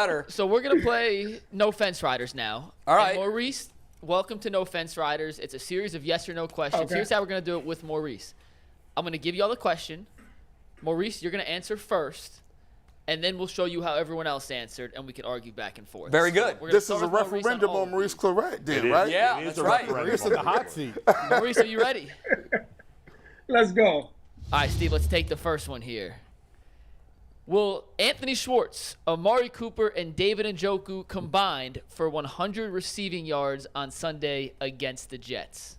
better. So we're going to play No Fence Riders now. All right. And Maurice, welcome to No Fence Riders. It's a series of yes or no questions. Okay. Here's how we're going to do it with Maurice. I'm going to give you all the question. Maurice, you're going to answer first, and then we'll show you how everyone else answered, and we can argue back and forth. Very good. So This is a referendum on Maurice Claret, then, right? Yeah, that's right. Maurice in the hot seat. Maurice, are you ready? Let's go. All right, Steve, let's take the first one here. Will Anthony Schwartz, Amari Cooper, and David Njoku combined for 100 receiving yards on Sunday against the Jets?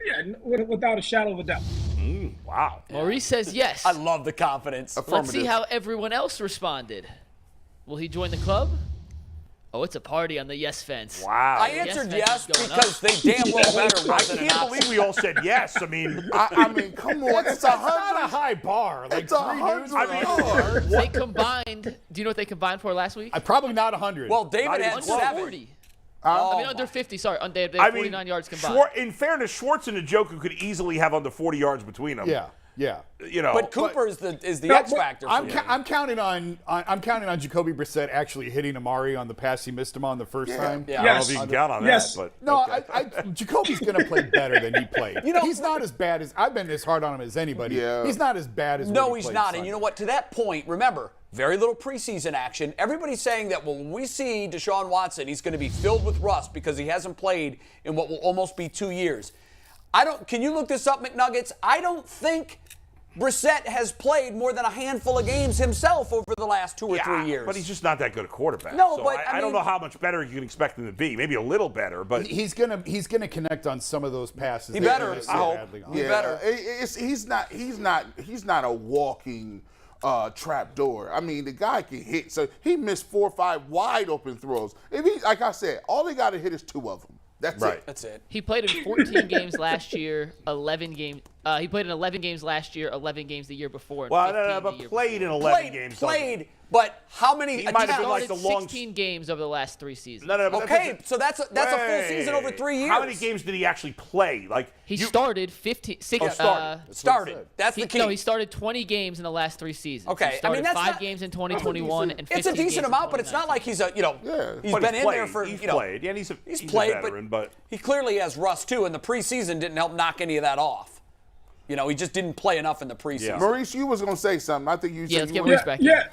Yeah, without a shadow of a doubt. Wow. Maurice says yes. I love the confidence. Let's see how everyone else responded. Will he join the club? Oh, it's a party on the yes fence. Wow. I answered yes Fence is going because they damn well better I wasn't an can't option. believe we all said yes. I mean, I mean, come on. It's that's not a 100. high bar. Like It's three 100 dudes. I mean, yards. They combined. Do you know what they combined for last week? probably not 100. Well, David Not had even Under 7. 40. Oh, I mean, under 50. Sorry, they had I 49 yards combined. In fairness, Schwartz and Njoku could easily have under 40 yards between them. Yeah, yeah. You know, But Cooper is the No, X but factor. I'm, for me. I'm counting on Jacoby Brissett actually hitting Amari on the pass he missed him on the first time. Yeah. I don't know Yes. if you can count on Yes. that. But No, Jacoby's going to play better than he played. You know- he's not as bad as I've been as hard on him as anybody. Yeah. He's not as bad as No, what he he's played not. Sunday. And you know what? To that point, remember, very little preseason action. Everybody's saying that when we see Deshaun Watson, he's going to be filled with rust because he hasn't played in what will almost be 2 years. Can you look this up, McNuggets? I don't think Brissett has played more than a handful of games himself over the last 2 or 3 years. But he's just not that good a quarterback. No, so but, I don't mean- know how much better you can expect him to be. Maybe a little better, but He's gonna connect on some of those passes. He that better. they missed I so hope. badly on. He better. He's not a walking trap door. I mean, the guy can hit. So he missed 4 or 5 wide open throws. If he, like I said, all they got to hit is 2 of them. That's Right. it. That's it. He played in 14 games last year, 11 games. He played in 11 games last year, 11 games the year before. And well, 15 no, the but year played in before. 11 games. Played, but how many He might have been like Started the long. 16 games over the last 3 seasons. No, but Okay, so that's a full season over 3 years. How many games did he actually play? Like He started 15. Started. That's the key. No, he started 20 games in the last 3 seasons. Okay, He started I mean, that's 5 not- games in 2021 and 15 It's a decent games in amount, but it's not like 2019. he's Yeah. he's but been he's in played. there for He's you know. played. Yeah, and he's played, a veteran, but he clearly has rust too, and the preseason didn't help knock any of that off. You know, he just didn't play enough in the preseason. Yeah. Maurice, you was gonna say something. I think you Yeah, said let's you get were- Maurice back in. Yeah.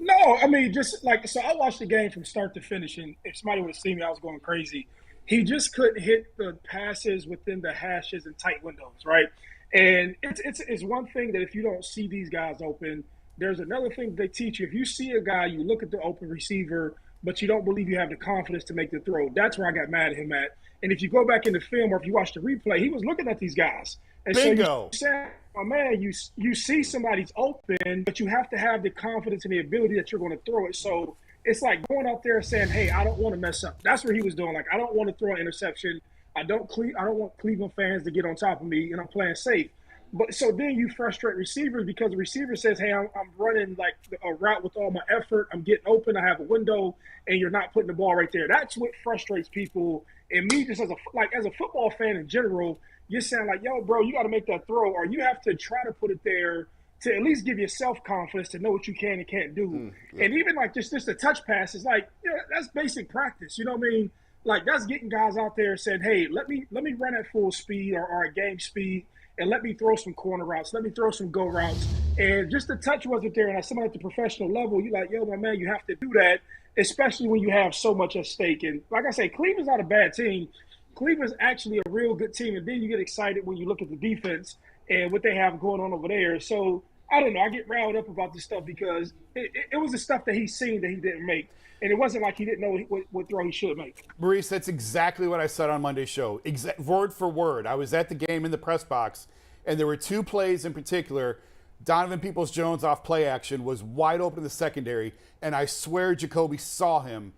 No, I mean, just like, so I watched the game from start to finish, and if somebody would have seen me, I was going crazy. He just couldn't hit the passes within the hashes and tight windows, right? And it's one thing that if you don't see these guys open, there's another thing they teach you. If you see a guy, you look at the open receiver, but you don't believe you have the confidence to make the throw. That's where I got mad at him at. And if you go back in the film or if you watch the replay, he was looking at these guys. And Bingo. so you say, oh man, you see somebody's open, but you have to have the confidence and the ability that you're going to throw it. So it's like going out there and saying, hey, I don't want to mess up. That's what he was doing. Like, I don't want to throw an interception. I don't want Cleveland fans to get on top of me, and I'm playing safe. But so then you frustrate receivers because the receiver says, hey, I'm running like a route with all my effort. I'm getting open. I have a window, and you're not putting the ball right there. That's what frustrates people. And me, just as a football fan in general, you're saying like, yo, bro, you got to make that throw, or you have to try to put it there to at least give you self-confidence to know what you can and can't do. Yeah. And even like just the touch pass is like, that's basic practice. You know what I mean? Like that's getting guys out there saying, hey, let me run at full speed or at game speed, and let me throw some corner routes. Let me throw some go routes. And just the touch wasn't there. And as someone at the professional level, you're like, yo, my man, you have to do that, especially when you have so much at stake. And like I say, Cleveland's not a bad team. Cleveland's actually a real good team. And then you get excited when you look at the defense and what they have going on over there. So, I don't know. I get riled up about this stuff because it was the stuff that he's seen that he didn't make. And it wasn't like he didn't know what throw he should make. Maurice, that's exactly what I said on Monday's show. Word for word. I was at the game in the press box, and there were 2 plays in particular. Donovan Peoples-Jones off play action was wide open in the secondary, and I swear Jacoby saw him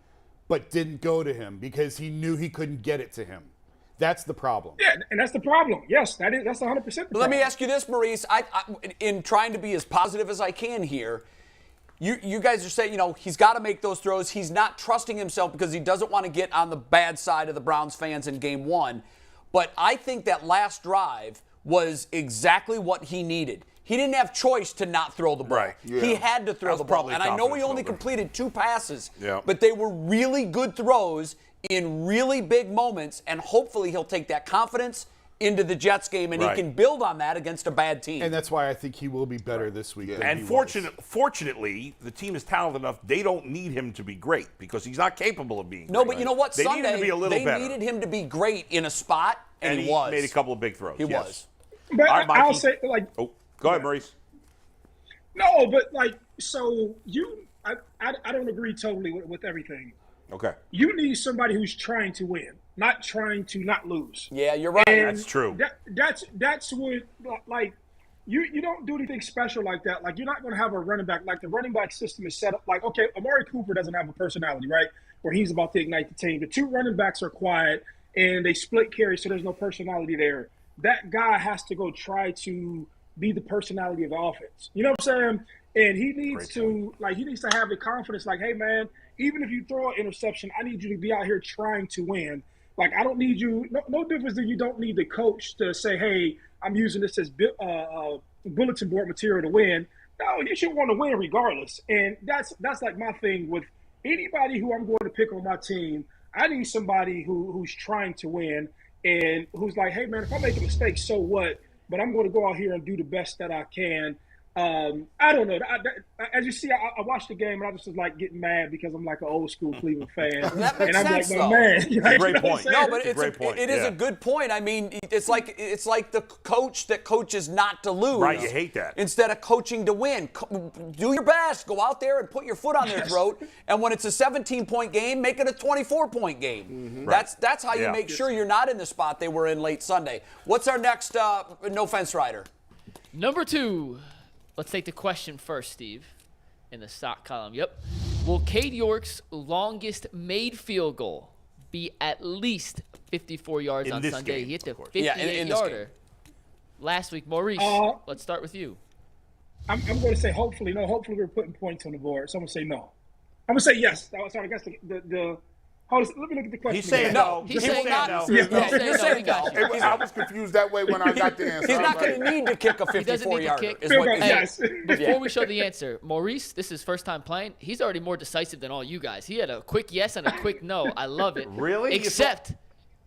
but didn't go to him because he knew he couldn't get it to him. That's the problem. Yeah, and that's the problem. Yes, that's 100% the problem. Let me ask you this, Maurice. I in trying to be as positive as I can here, you guys are saying, he's got to make those throws. He's not trusting himself because he doesn't want to get on the bad side of the Browns fans in game 1. But I think that last drive was exactly what he needed. he didn't have choice to not throw the ball. Right. Yeah. He had to throw the ball. probably And I know he confidence only builder. completed 2 passes, Yeah. but they were really good throws in really big moments, and hopefully he'll take that confidence into the Jets game, and Right. he can build on that against a bad team. And that's why I think he will be better this week. Than And he was. fortunately, the team is talented enough. They don't need him to be great because he's not capable of being. No, great. but you know what? They Sunday, needed to be a little they better. needed him to be great in a spot, and he was. made a couple of big throws. He yes. was. But All right, I'll Mikey. say, like, Oh, go ahead, Maurice. no, but like, so I don't agree totally with everything. Okay. You need somebody who's trying to win, not trying to not lose. Yeah, you're right. And That's true. That's what, like, you don't do anything special like that. Like, you're not going to have a running back. Like, the running back system is set up. Like, okay, Amari Cooper doesn't have a personality, right? Where he's about to ignite the team. The 2 running backs are quiet, and they split carries, so there's no personality there. That guy has to go try to be the personality of the offense. You know what I'm saying? And he needs to have the confidence, like, hey, man, even if you throw an interception, I need you to be out here trying to win. Like, I don't need you. No difference that you don't need the coach to say, hey, I'm using this as bulletin board material to win. No, you should want to win regardless. And that's like my thing with anybody who I'm going to pick on my team. I need somebody who's trying to win and who's like, hey, man, if I make a mistake, so what? But I'm going to go out here and do the best that I can. I don't know. As you see, I watched the game and I was just like getting mad because I'm like an old school Cleveland fan. That makes and I'm sense, like, though. my man. You know Great what I'm point. saying? No, but It's a great point, it is yeah. a good point. I mean, it's like the coach that coaches not to lose. Right, you hate that. Instead of coaching to win. Do your best. Go out there and put your foot on their throat. And when it's a 17-point game, make it a 24-point game. Mm-hmm. That's how you Yeah. make sure you're not in the spot they were in late Sunday. What's our next no fence rider? Number 2. Let's take the question first, Steve, in the stock column. Yep. Will Cade York's longest made field goal be at least 54 yards In on this Sunday? game, He hit the of course. 58 Yeah, in this yarder. Last week, Maurice, let's start with you. I'm going to say hopefully. No, hopefully we're putting points on the board. So I'm going to say no. I'm going to say yes. Sorry, I guess the hold on, let me look at the question. He's saying again. no. He's He's saying saying no. no. Yeah, You're You're saying saying no. We got no. you. I was confused that way when I got the answer. He's I not was going like, to need to kick a He doesn't need to 54-yarder. kick. Is Field what goal, you're saying. yes. Before we show the answer, Maurice, this is his first time playing. He's already more decisive than all you guys. He had a quick yes and a quick no. I love it. Really? Except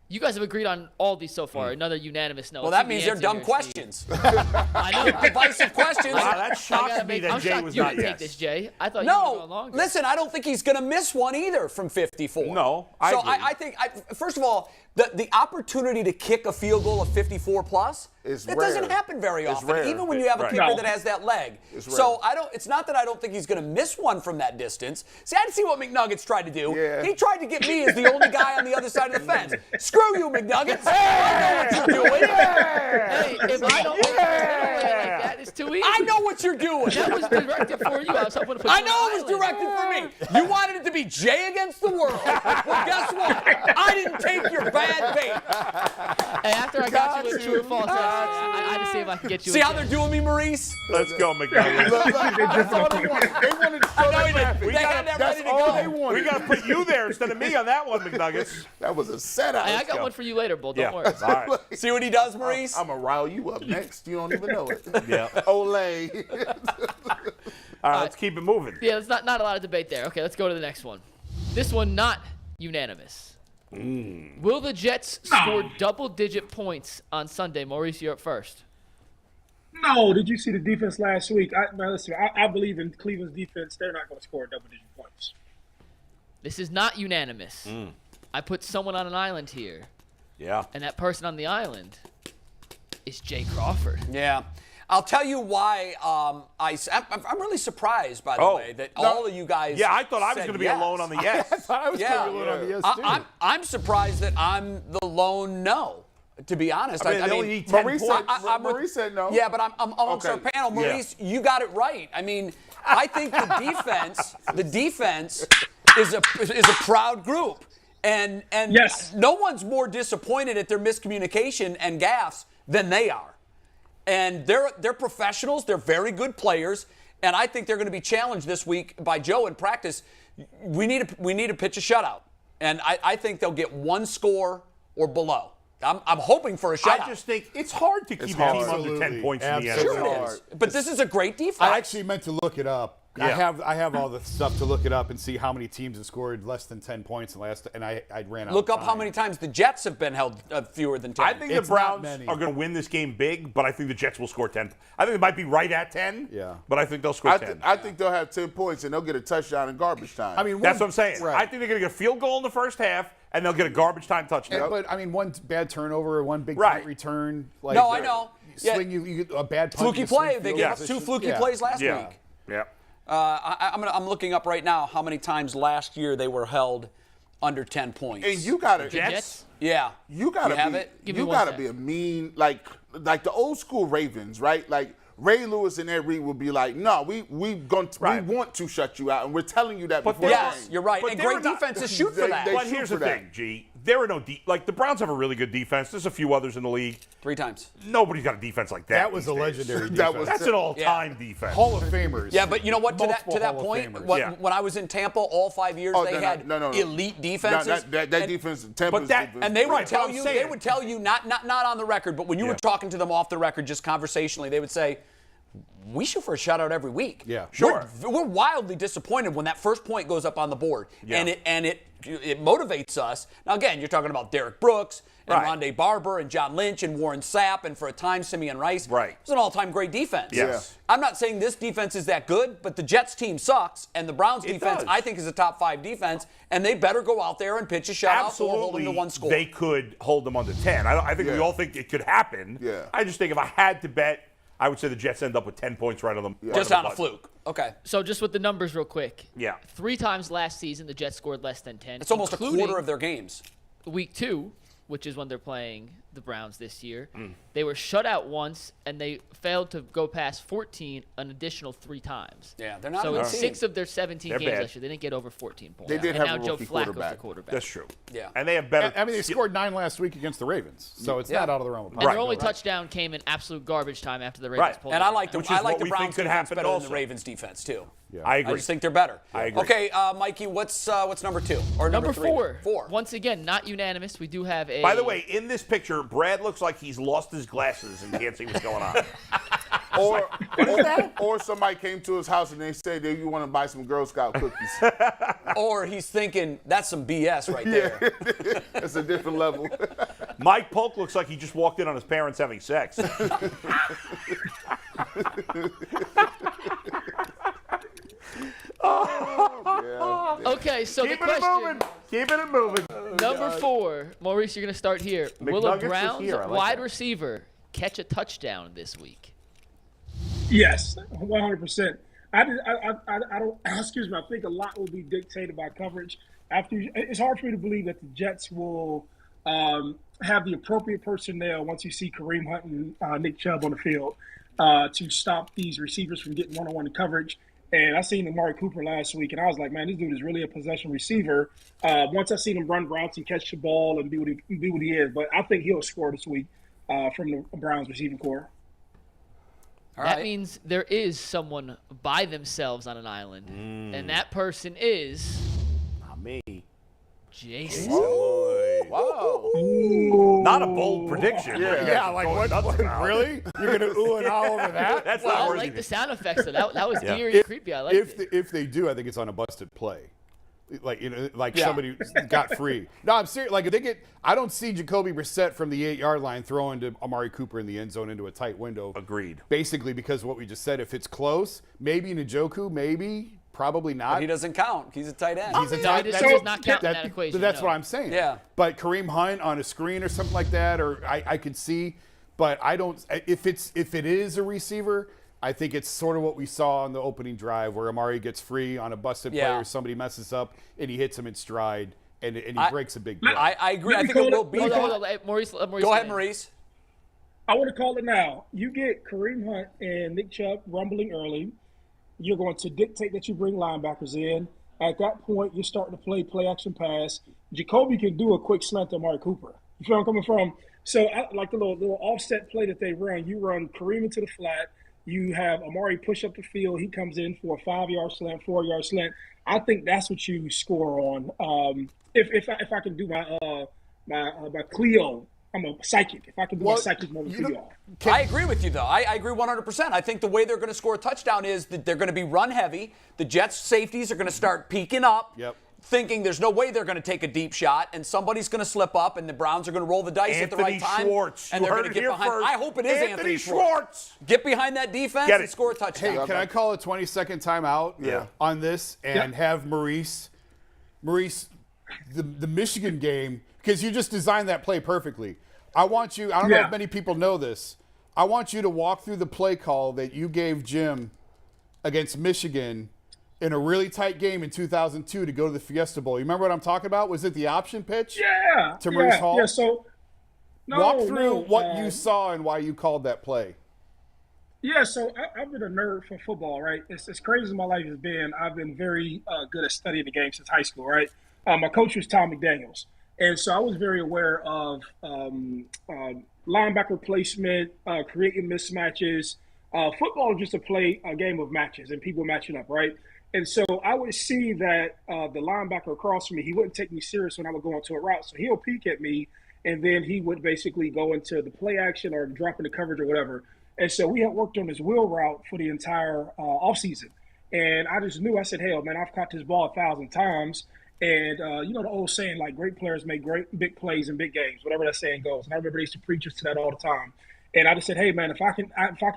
you guys have agreed on all these so far. Another unanimous no. Well, Let's that see means the they're answer dumb here, Steve. questions. I know. Divisive questions. Wow, that I shocks gotta me make- that I'm Jay shocked was you not would yes. take this, Jay. I thought you were going No, longer. listen, I don't think he's going to miss one either from 54. No, I So agree. I think, first of all, the opportunity to kick a field goal of 54 plus, It's that rare. doesn't happen very It's often, rare. even when you have a Right. kicker No. that has that leg. It's So rare. it's not that I don't think he's going to miss one from that distance. See, I see what McNuggets tried to do. Yeah. He tried to get me as the only guy on the other side of the fence. Screw you, McNuggets. I know what you're doing. Hey, if I don't win like that, it's too easy. I know what you're doing. That was directed for you. I was hoping to put I you know on it was the island. directed for me. You wanted it to be Jay against the world. Well, guess what? I didn't take your bad bait. Hey, after I got you with true or false, I had to see if I could get you. See how again. they're doing me, Maurice? Let's go, McNuggets. That's all they wanted. They wanted to show I know that he did. graphic. They had that That's ready to all go. they wanted. We got to put you there instead of me on that one, McNuggets. That was a setup. Hey, I got one for you later, Bull. Don't worry. All right. See what he does, Maurice? I'm going to rile you up next. You don't even know it. Yeah. Olay. All right, let's keep it moving. Yeah, there's not a lot of debate there. Okay, let's go to the next one. This one not unanimous. Will the Jets score double-digit points on Sunday? Maurice, you're up first. No, did you see the defense last week? Listen, I believe in Cleveland's defense. They're not going to score double-digit points. This is not unanimous. I put someone on an island here, Yeah. and that person on the island is Jay Crawford. Yeah. I'll tell you why I'm really surprised, by the way, that all of you guys Yeah, I thought I was said going to be yes. alone on the yes. I was Yeah. going to be on the yes, too. I'm surprised that I'm the lone no, to be honest. I mean, they only need 10 Maurice points. said, Maurice said no. Yeah, but I'm amongst our Okay. panel. Maurice, you got it right. I mean, I think the defense is a proud group. And Yes. no one's more disappointed at their miscommunication and gaffes than they are. And they're professionals. They're very good players. And I think they're going to be challenged this week by Joe in practice. We need to pitch a shutout. And I think they'll get one score or below. I'm hoping for a shutout. I just think it's hard to keep a team under 10 points in the NFL. Sure it is. But this is a great defense. I actually meant to look it up. Yeah. I have all the stuff to look it up and see how many teams have scored less than 10 points in the last, and I ran out. Look of up time. how many times the Jets have been held fewer than 10. I think It's the Browns not many. are going to win this game big, but I think the Jets will score 10. I think it might be right at 10. Yeah. But I think they'll score 10. I think they'll have 10 points and they'll get a touchdown in garbage time. I mean, That's what I'm saying. Right. I think they're going to get a field goal in the first half, and they'll get a garbage time touchdown. But I mean, one bad turnover, one big Right. punt return. Like, No, I know. Swing, you get a bad punt. Fluky you swing play. They field gave up position. 2 fluky Yeah. plays last Yeah. week. Yeah. I'm looking up right now how many times last year they were held under 10 points. and you got to Jets? Yeah. You gotta have be. it? Give me You one gotta sec. be a mean like the old school Ravens, right? Like Ray Lewis and Ed Reed would be like, no, we want to shut you out, and we're telling you that But before. Yes, the game. you're right. But And they were great not- defenses shoot for They- that. they- But shoot here's for the that. thing, G. There are no like the Browns have a really good defense. There's a few others in the league. 3 times. Nobody's got a defense like that. That was these a days. legendary defense. That was- That's an all-time defense. Hall of Famers. Yeah, but you know what? To Multiple that Hall of point, Famers. Yeah. when I was in Tampa, all 5 years Oh, they no, had no. elite defenses. That And- defense, Tampa's but that- defense. And they would Right, tell but I'm you, saying- they would tell you, not on the record, but when you were talking to them off the record, just conversationally, they would say, we shoot for a shutout every week. Yeah. Sure. We're wildly disappointed when that first point goes up on the board, Yeah. and it motivates us. Now again, you're talking about Derek Brooks and Right. Rondé Barber and John Lynch and Warren Sapp and for a time Simeon Rice. Right. It was an all-time great defense. Yes. I'm not saying this defense is that good, but the Jets team sucks, and the Browns defense does. I think is a top 5 defense, and they better go out there and pitch a shutout or hold them to 1 score. They could hold them under 10. I think we Yeah. all think it could happen. Yeah. I just think if I had to bet, I would say the Jets end up with 10 points right on them. Just on a fluke. Okay. So just with the numbers real quick. Yeah. 3 times last season, the Jets scored less than 10. It's almost a including quarter of their games. Week 2, which is when they're playing the Browns this year. They were shut out once, and they failed to go past 14 an additional 3 times. Yeah, they're not So a in good team. 6 of their 17 They're games bad. last year, they didn't get over 14 points. They did and have now a Joe rookie Flacco's quarterback. the quarterback. That's true. Yeah. And they have better. I mean, they scored 9 last week against the Ravens, so it's not out of the realm of And possibility. their only touchdown came in absolute garbage time after the Ravens Right. pulled And it I out. like the Which is what Browns we think could defense happen better than also. the Ravens defense too. I I agree. just think they're better. I agree. Okay, Mikey, what's number 2 or Number 3? 4. 4. Once again, not unanimous. We do have a. By the way, in this picture, Brad looks like he's lost his glasses and can't see what's going on. Or somebody came to his house and they said that you want to buy some Girl Scout cookies. Or he's thinking that's some BS right there. It's a different level. Mike Polk looks like he just walked in on his parents having sex. Okay, so the Keeping it question. moving. Keeping it moving. Number 4, Maurice, you're going to start here. Will a McNuggets is Browns here. I like wide that. receiver catch a touchdown this week? Yes, 100%. I don't. Excuse me. I think a lot will be dictated by coverage. It's hard for me to believe that the Jets will have the appropriate personnel once you see Kareem Hunt and Nick Chubb on the field to stop these receivers from getting one-on-one coverage. And I seen Amari Cooper last week, and I was like, man, this dude is really a possession receiver. Once I seen him run routes and catch the ball and be what he is, but I think he'll score this week from the Browns receiving core. All That right. means there is someone by themselves on an island, and that person is Not me. Jason. Wow. Not a bold prediction. Yeah, like what? Really? You're gonna ooh and ah over that? That's Well, not I worthy. like the sound effects, so that was Yeah. eerie and creepy. I like it. If they do, I think it's on a busted play. Like Yeah. somebody got free. No, I'm serious. Like if they get, I don't see Jacoby Brissett from the 8-yard line throwing to Amari Cooper in the end zone into a tight window. Agreed. Basically, because of what we just said, if it's close, maybe Njoku, maybe, probably not. But he doesn't count. He's a tight end. He's a No, tight he end. does not count in that equation, That's no. what I'm saying. Yeah. But Kareem Hunt on a screen or something like that, or I could see, but I don't. If it is a receiver, I think it's sort of what we saw on the opening drive where Amari gets free on a busted play Yeah. or somebody messes up and he hits him in stride and he breaks a big play. I agree. I think call it will it- be. Hold on, that. hold on. Hey, Maurice, Go ahead, get in. Maurice. I want to call it now. You get Kareem Hunt and Nick Chubb rumbling early. You're going to dictate that you bring linebackers in. At that point, you're starting to play action pass. Jacoby can do a quick slant to Amari Cooper. You feel where I'm coming from? So I like the little offset play that they run. You run Kareem into the flat. You have Amari push up the field. He comes in for a 5-yard slant, 4-yard slant. I think that's what you score on. If I can do my Cleo I'm a psychic. If I can do my psychic moment for y'all. I agree with you, though. I agree 100%. I think the way they're going to score a touchdown is that they're going to be run heavy. The Jets' safeties are going to start peeking up, thinking there's no way they're going to take a deep shot, and somebody's going to slip up, and the Browns are going to roll the dice at the right time. Schwartz. And they're going to get behind. First. I hope it is Anthony Schwartz. Get behind that defense and score a touchdown. Hey, can I call a 20-second timeout on this and have Maurice, the Michigan game, because you just designed that play perfectly. I want you, I don't know if many people know this, I want you to walk through the play call that you gave Jim against Michigan in a really tight game in 2002 to go to the Fiesta Bowl. You remember what I'm talking about? Was it the option pitch? Yeah. To Maurice Hall? Yeah, so walk through what you saw and why you called that play. Yeah, so I've been a nerd for football, right? It's as crazy as my life has been. I've been very good at studying the game since high school, right? My coach was Tom McDaniels. And so I was very aware of linebacker placement, creating mismatches. Football is just a game of matches and people matching up, right? And so I would see that the linebacker across from me, he wouldn't take me serious when I would go into a route. So he'll peek at me, and then he would basically go into the play action or drop into coverage or whatever. And so we had worked on this wheel route for the entire offseason. And I just knew, I said, hey, man, I've caught this ball 1,000 times. And you know the old saying, like, great players make great big plays in big games, whatever that saying goes. And I remember they used to preach us to that all the time. And I just said, hey, man, if I can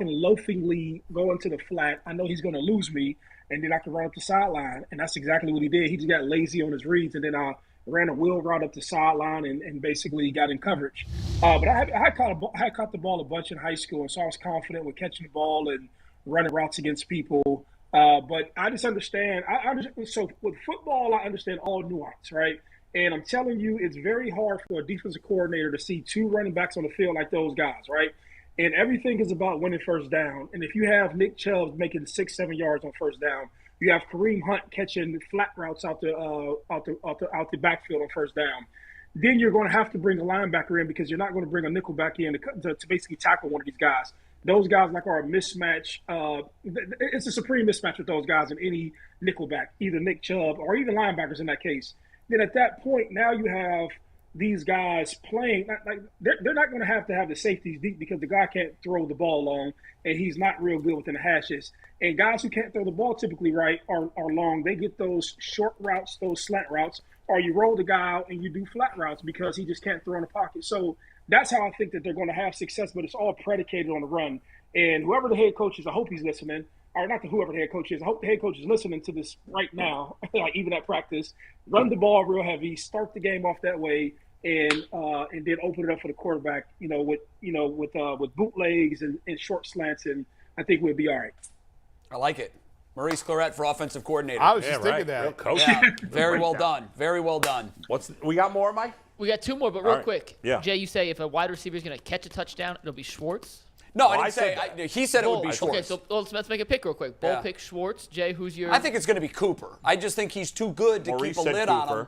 loafingly go into the flat, I know he's going to lose me, and then I can run up the sideline. And that's exactly what he did. He just got lazy on his reads, and then I ran a wheel route up the sideline and basically got in coverage. But I caught the ball a bunch in high school, and so I was confident with catching the ball and running routes against people. But I just understand. So with football, I understand all nuance, right? And I'm telling you, it's very hard for a defensive coordinator to see two running backs on the field like those guys, right? And everything is about winning first down. And if you have Nick Chubb making 6-7 yards on first down, you have Kareem Hunt catching flat routes out the backfield on first down, then you're going to have to bring a linebacker in because you're not going to bring a nickel back in to basically tackle one of these guys. Those guys are a mismatch. It's a supreme mismatch with those guys in any nickelback, either Nick Chubb or even linebackers in that case. Then at that point, now you have these guys playing. They're not going to have the safeties deep because the guy can't throw the ball long, and he's not real good within the hashes. And guys who can't throw the ball typically right are long. They get those short routes, those slant routes, or you roll the guy out and you do flat routes because he just can't throw in the pocket. So that's how I think that they're going to have success, but it's all predicated on the run. And whoever the head coach is, I hope he's listening. Or not whoever the head coach is. I hope the head coach is listening to this right now, like even at practice. Run the ball real heavy, start the game off that way, and then open it up for the quarterback. With bootlegs and short slants, and I think we'll be all right. I like it. Maurice Clarett for offensive coordinator. I was just thinking that. Real coach. Yeah, very well done. Very well done. We got more, Mike? We got two more, but real quick. Yeah. Jay, you say if a wide receiver is going to catch a touchdown, it'll be Schwartz? No, I didn't say. He said it would be Schwartz. Okay, so let's make a pick real quick. Bull pick Schwartz. Jay, who's your? I think it's going to be Cooper. I just think he's too good to Maurice keep a lid on him.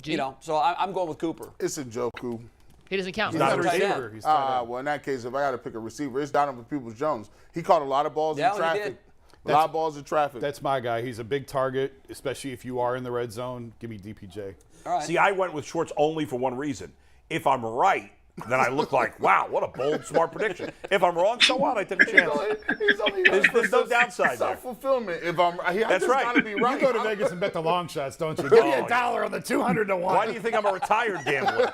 You know, so I'm going with Cooper. It's a Njoku. He doesn't count. He's not a receiver. He's Well, in that case, if I got to pick a receiver, it's Donovan Peoples-Jones. He caught a lot of balls in traffic. He did. A lot of balls in traffic. That's my guy. He's a big target, especially if you are in the red zone. Give me DPJ. All right. See, I went with Schwartz only for one reason. If I'm right, then I look like, wow, what a bold, smart prediction. If I'm wrong, so what? I take a chance. There's no downside there. Self-fulfillment. If I'm, That's right. Gotta be right. You go to Vegas and bet the long shots, don't you? Give me $1 on the 200 to 1. Why do you think I'm a retired gambler?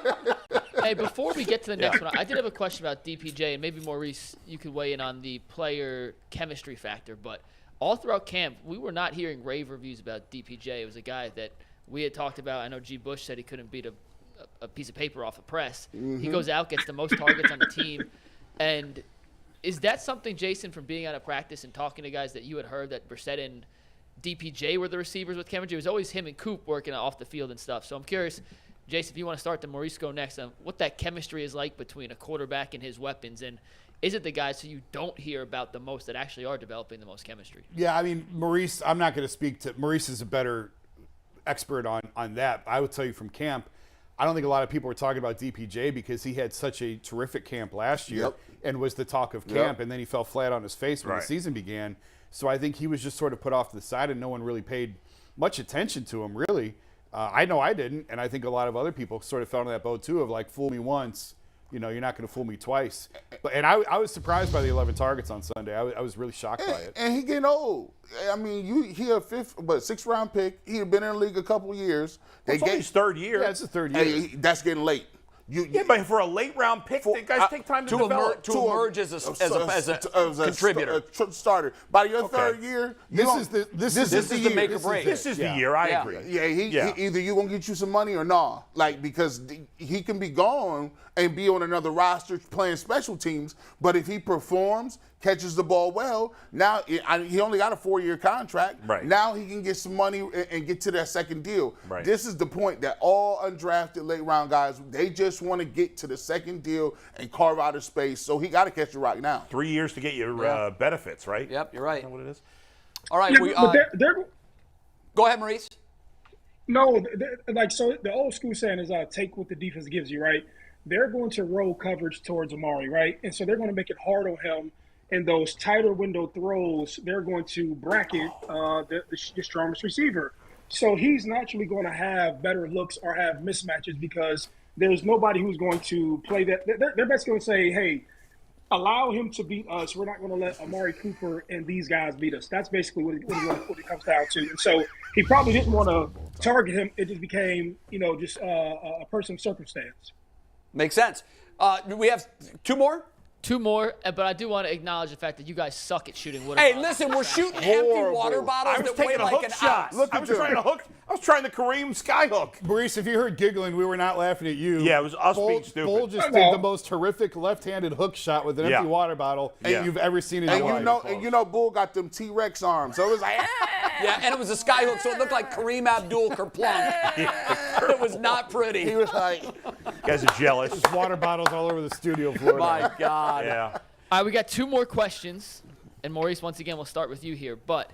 Hey, before we get to the next one, I did have a question about DPJ, and maybe Maurice, you could weigh in on the player chemistry factor. But all throughout camp, we were not hearing rave reviews about DPJ. It was a guy that we had talked about. I know G. Bush said he couldn't beat a piece of paper off a press. Mm-hmm. He goes out, gets the most targets on the team. And is that something, Jason, from being out of practice and talking to guys that you had heard that Brissett and DPJ were the receivers with chemistry? It was always him and Coop working off the field and stuff. So I'm curious, Jason, if you want to start, then Maurice go next, on what that chemistry is like between a quarterback and his weapons. And is it the guys who you don't hear about the most that actually are developing the most chemistry? Yeah, I mean, Maurice, I'm not going to speak to – Maurice is a better expert on that. I would tell you from camp, I don't think a lot of people were talking about DPJ because he had such a terrific camp last year and was the talk of camp, and then he fell flat on his face when the season began. So I think he was just sort of put off to the side, and no one really paid much attention to him, really. I know I didn't, and I think a lot of other people sort of fell in that boat too of like, fool me once, you're not going to fool me twice. And I was surprised by the 11 targets on Sunday. I was really shocked by it. And he getting old. I mean, he a sixth round pick. He had been in the league a couple of years. It's only his third year. Yeah, it's the third year. Hey, that's getting late. But for a late round pick, the guys take time to develop. To emerge as a contributor. Starter. By your third year, this is the make or break. This is the year. I agree. Yeah, either you gonna get you some money or nah. Like, because he can be gone and be on another roster playing special teams, but if he performs, catches the ball well, now he only got a 4-year contract. Right. Now he can get some money and get to that second deal. Right. This is the point that all undrafted late round guys, they just want to get to the second deal and carve out a space. So he got to catch the rock now. 3 years to get your benefits, right? Yep, you're right. Is that what it is? All right. Go ahead, Maurice. No, so the old school saying is take what the defense gives you, right? They're going to roll coverage towards Amari, right? And so they're going to make it hard on him. And those tighter window throws, they're going to bracket the strongest receiver. So he's naturally going to have better looks or have mismatches because there's nobody who's going to play that. They're basically going to say, hey, allow him to beat us. We're not going to let Amari Cooper and these guys beat us. That's basically what it comes down to. And so he probably didn't want to target him. It just became, just a personal circumstance. Makes sense. We have two more? Two more, but I do want to acknowledge the fact that you guys suck at shooting water Hey, bottles. listen, we're shooting empty water bottles I was that weigh taking a like hook an shot. ounce. I was trying the Kareem skyhook. Maurice, if you heard giggling, we were not laughing at you. Yeah, it was us being stupid. Bull just did the most horrific left-handed hook shot with an empty water bottle you've ever seen in your life. And Bull got them T-Rex arms, so it was like, Yeah, and it was a skyhook, so it looked like Kareem Abdul-Kerplunk. It was not pretty. he was like, You guys are jealous. Just water bottles all over the studio floor. My God. Yeah. All right, we got two more questions. And Maurice, once again, we'll start with you here. But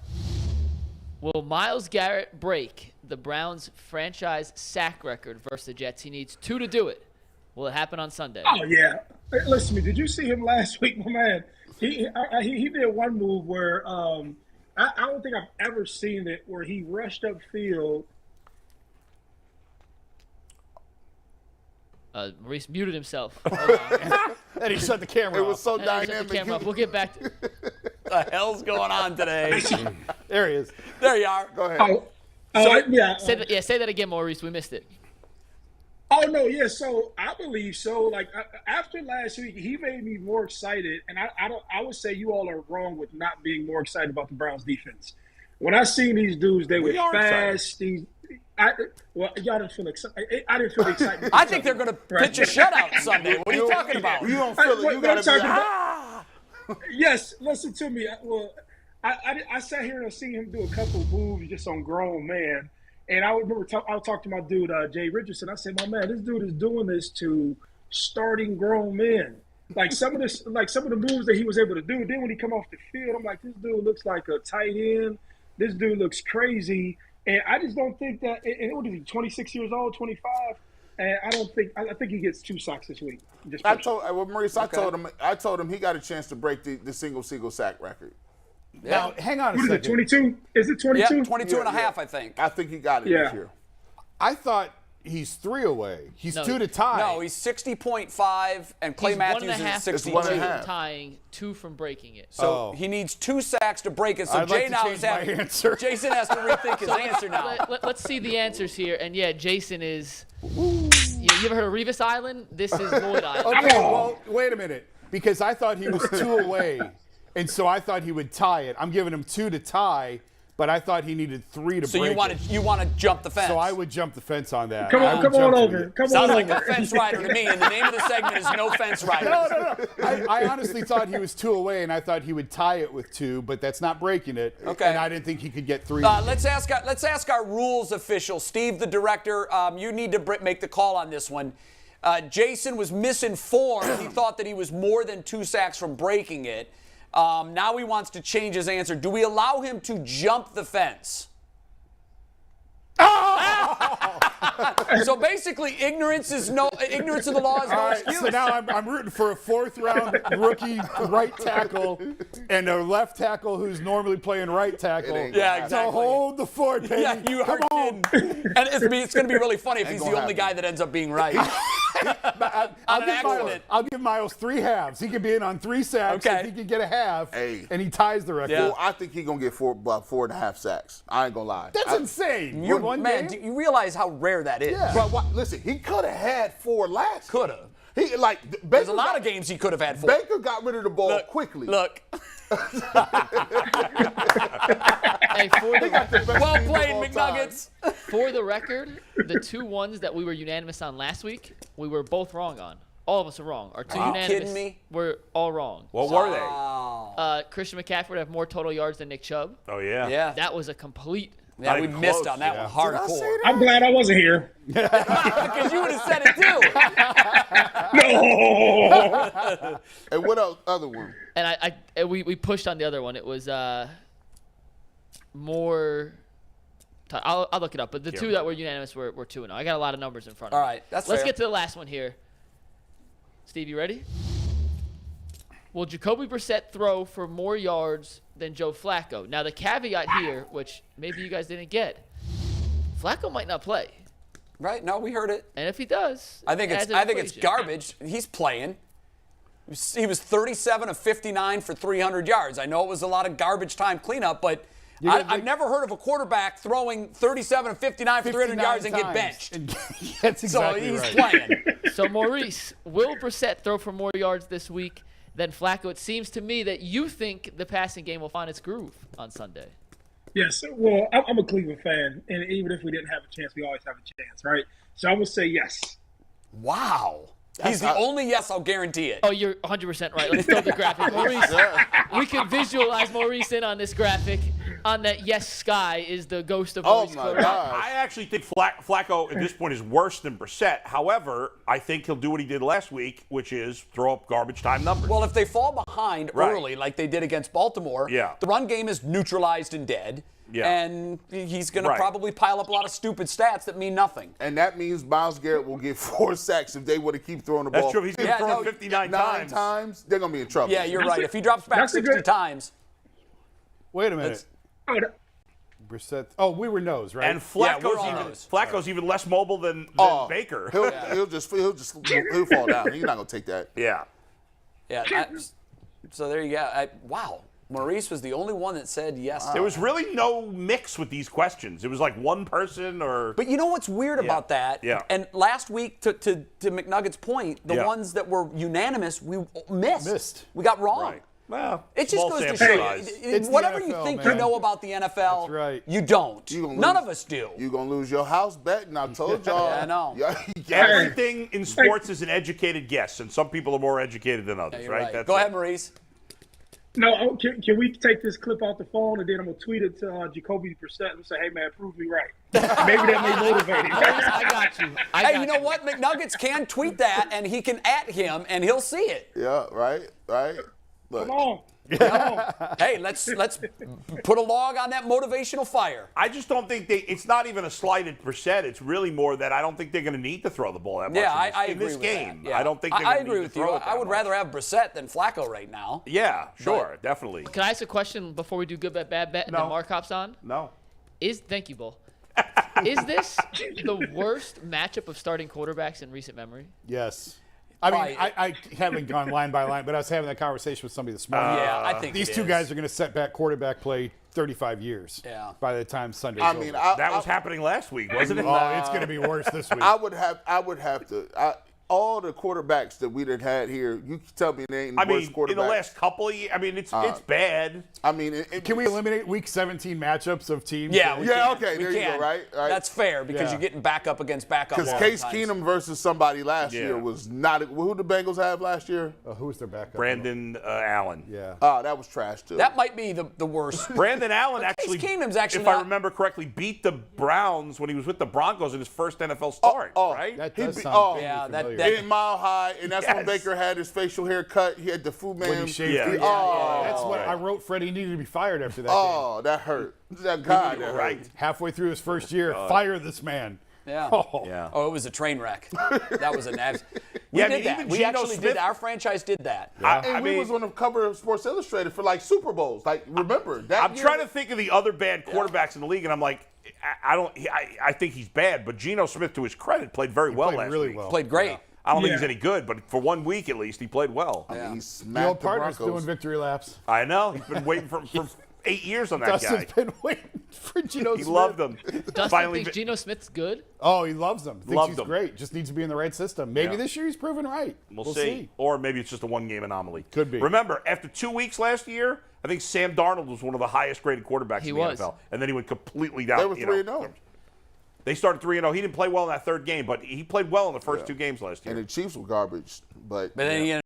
will Myles Garrett break the Browns' franchise sack record versus the Jets? He needs 2 to do it. Will it happen on Sunday? Oh, yeah. Hey, listen to me. Did you see him last week, my man? He did one move where I don't think I've ever seen it where he rushed upfield. Maurice muted himself. Hold on. And he shut the camera off. it was so Shut the dynamic. camera off. We'll get back to What the hell's going on today? There he is. There you are. Go ahead. Yeah. say that again, Maurice. We missed it. Oh, no, yeah. So I believe so. Like after last week, he made me more excited. And I would say you all are wrong with not being more excited about the Browns defense. When I seen these dudes, they were fast. Y'all didn't feel excited. I didn't feel excited. I think they're going to pitch a shutout Sunday. What are you talking about? You don't feel it. You got to be Yes, listen to me. I sat here and I seen him do a couple of moves just on grown man. And I remember I talked to my dude, Jay Richardson. I said, my man, this dude is doing this to starting grown men. Like some of the moves that he was able to do. Then when he come off the field, I'm like, this dude looks like a tight end. This dude looks crazy. And I just don't think that. And what is he? 26 years old, 25. And I think he gets 2 sacks this week. Maurice, I told him he got a chance to break the single sack record. Now, hang on a What is second. it, 22? Is it 22? Yeah, 22 and a half, I think. I think he got it this year. I thought he's 3 away. He's 2 to tie. No, he's 60.5 and Clay He's Matthews 1.5 is 62. one and a half. tying, 2 from breaking it. So he needs 2 sacks to break it. So I'd like to change my answer. Jason has to rethink his answer now. Let's see the answers here. And yeah, Jason is. You ever heard of Revis Island? This is Lloyd Island. Okay, well, wait a minute. Because I thought he was 2 away, and so I thought he would tie it. I'm giving him 2 to tie, but I thought he needed 3 to So break you want to jump the fence. So I would jump the fence on that. Come I would on jump over. it. Come Sounds on like over. a fence rider to me, and the name of the segment is No Fence Rider. No. I honestly thought he was 2 away, and I thought he would tie it with 2, but that's not breaking it. Okay. And I didn't think he could get 3. Let's ask our rules official, Steve, the director. You need to make the call on this one. Jason was misinformed. He thought that he was more than 2 sacks from breaking it. Now he wants to change his answer. Do we allow him to jump the fence? So basically, ignorance of the law is no excuse. So now I'm rooting for a 4th-round rookie right tackle and a left tackle who's normally playing right tackle. Yeah, exactly. To hold the fort, baby. Yeah, you are kidding. And it's going to be really funny if he's the only guy that ends up being right. I'll give Myles 3 halves. He could be in on 3 sacks. Okay. If he could get a half, Hey. and he ties the record. Yeah. I think he's going to get about 4.5 sacks. I ain't going to lie. That's insane. You, One man, game? do you realize how rare that is? Yeah. But listen, he could have had 4 last. Could have. He like There's a lot of games he could have had 4. Baker got rid of the ball quickly. Look. Hey, Well played, McNuggets. for the record, the 2 ones that we were unanimous on last week, we were both wrong on. All of us are wrong. Our 2 Are you unanimous kidding me? were all wrong. What were they? Christian McCaffrey would have more total yards than Nick Chubb. Oh, yeah. Yeah. That was a complete. Yeah, Not we even missed close. on that Yeah. one Did I say hardcore. that? I'm glad I wasn't here. Because you would have said it too. No. And what else? Other one? And we pushed on the other one. It was more. I'll look it up. But the 2 that were unanimous were 2-0. I got a lot of numbers in front of me. All right, that's Let's fair. get to the last one here. Steve, you ready? Will Jacoby Brissett throw for more yards than Joe Flacco? Now, the caveat here, which maybe you guys didn't get, Flacco might not play. Right? No, we heard it. And if he does, I think it's equation. garbage. He's playing. He was 37 of 59 for 300 yards. I know it was a lot of garbage time cleanup, but I've never heard of a quarterback throwing 37 of 59 for 300 yards and get benched. That's exactly So he's right. playing. So, Maurice, will Brissett throw for more yards this week than Flacco? It seems to me that you think the passing game will find its groove on Sunday. Yes. Well, I'm a Cleveland fan, and even if we didn't have a chance, we always have a chance, right? So I would say yes. Wow. He's the only yes, I'll guarantee it. Oh, you're 100% right. Let's throw the graphic. Maurice, we can visualize Maurice in on this graphic. On that yes sky is the ghost of Maurice my Claret. God. I actually think Flacco at this point is worse than Brissett. However, I think he'll do what he did last week, which is throw up garbage time numbers. Well, if they fall behind Right. early like they did against Baltimore, Yeah. the run game is neutralized and dead. Yeah. And he's going to Right. probably pile up a lot of stupid stats that mean nothing. And that means Myles Garrett will get 4 sacks if they would to keep throwing the That's ball. true. He's going to Yeah, throw no, it 59 9 times. times. They're going to be in trouble. Yeah, you're right. If he drops back that's a 60 good- times, Wait a minute. Oh, Brissett. Oh, we were no's, right? And Yeah, we're all Flacco's even less mobile than Oh, Baker. He'll fall down. He's not going to take that. Yeah. yeah. So there you go. Wow. Maurice was the only one that said yes. There was really no mix with these questions. It was like one person or. But you know what's weird about that? Yeah. And last week, to McNugget's point, the Yeah. ones that were unanimous, we missed. We got wrong. Right. Well, It just small goes to sample show size. you, It's the whatever you NFL, think you man. know about the NFL, That's right. you don't. You gonna None lose. of us do. You're going to lose your house betting. I told y'all. Yeah, I know. Everything in sports is an educated guess, and some people are more educated than others, You're right? right. That's Go it. ahead, Maurice. no, can we take this clip off the phone and then I'm going to tweet it to Jacoby Brissett and say, hey, man, prove me right. Maybe that may motivate him. I got you. Hey, you know what? McNuggets can tweet that, and he can at him, and he'll see it. Yeah, right. Look. Come on. Hey, let's put a log on that motivational fire. I just don't think it's not even a slight at Brissett. It's really more that I don't think they're going to need to throw the ball that much Yeah, I in agree this with game. that. Yeah. I don't think they're I going to agree need with to you. throw it that I would much. rather have Brissett than Flacco right now. Yeah, sure, definitely. Can I ask a question before we do good bet, bad bet, and No. then Mark hops on? No. Thank you, Bull. Is this the worst matchup of starting quarterbacks in recent memory? Yes. I mean, Right. I haven't gone line by line, but I was having that conversation with somebody this morning. Yeah, I think These it two is. guys are going to set back quarterback play 35 years. Yeah. By the time Sunday's I over. mean, That was happening last week, wasn't it? Oh, it's going to be worse this week. I would have to. All the quarterbacks that we done had here, you can tell me they ain't the I mean, worst quarterback. in the last couple of years, I mean, it's bad. I mean, Can we eliminate week 17 matchups of teams? Yeah, we Yeah, can. okay, We there you go, can. right? That's fair because Yeah. you're getting back up against backup. Because all Case the times. Keenum versus somebody last Yeah. year was not. Who did the Bengals have last year? Who was their backup? Brandon Allen. Yeah. That was trash too. That might be the worst. Brandon Allen actually, Keenum's actually if I not- remember correctly, beat the Browns when he was with the Broncos in his first NFL start, right? That He does be- sound oh, vaguely yeah, that- familiar. in Mile High, and that's when Yes. Baker had his facial hair cut. He had the Fu Man. When he shaved Yeah. it. Oh, That's what I wrote. Freddie needed to be fired after that game. oh, that hurt. That guy, that Right. hurt. Halfway through his first year, fire this man. Yeah. Oh. Yeah. Oh, it was a train wreck. That was a nabs. We Yeah, I did mean, that. even We Geno actually Smith- did. Our franchise did that. And I we mean, was on the cover of Sports Illustrated for like Super Bowls. Like, remember that? I'm year? trying to think of the other bad quarterbacks in the league, and I'm like, I think he's bad, but Geno Smith, to his credit, played very well Played last really week. well. Played great. I don't think he's any good, but for 1 week at least, he played well. I mean, he The smacked old the partner's Broncos. doing victory laps. I know. He's been waiting for 8 years on that Dustin's guy. been waiting for Geno He Smith. loved him. Dustin Finally, thinks Geno Smith's good. Oh, he loves him. Thinks Loved he's him. great. Just needs to be in the right system. Maybe Yeah. this year he's proven right. we'll see. Or maybe it's just a one-game anomaly. Could be. Remember, after 2 weeks last year, I think Sam Darnold was one of the highest-graded quarterbacks He in the was. NFL. And then he went completely down. They were 3-0. They started 3-0. He didn't play well in that third game, but he played well in the first 2 games last year. And the Chiefs were garbage. But then he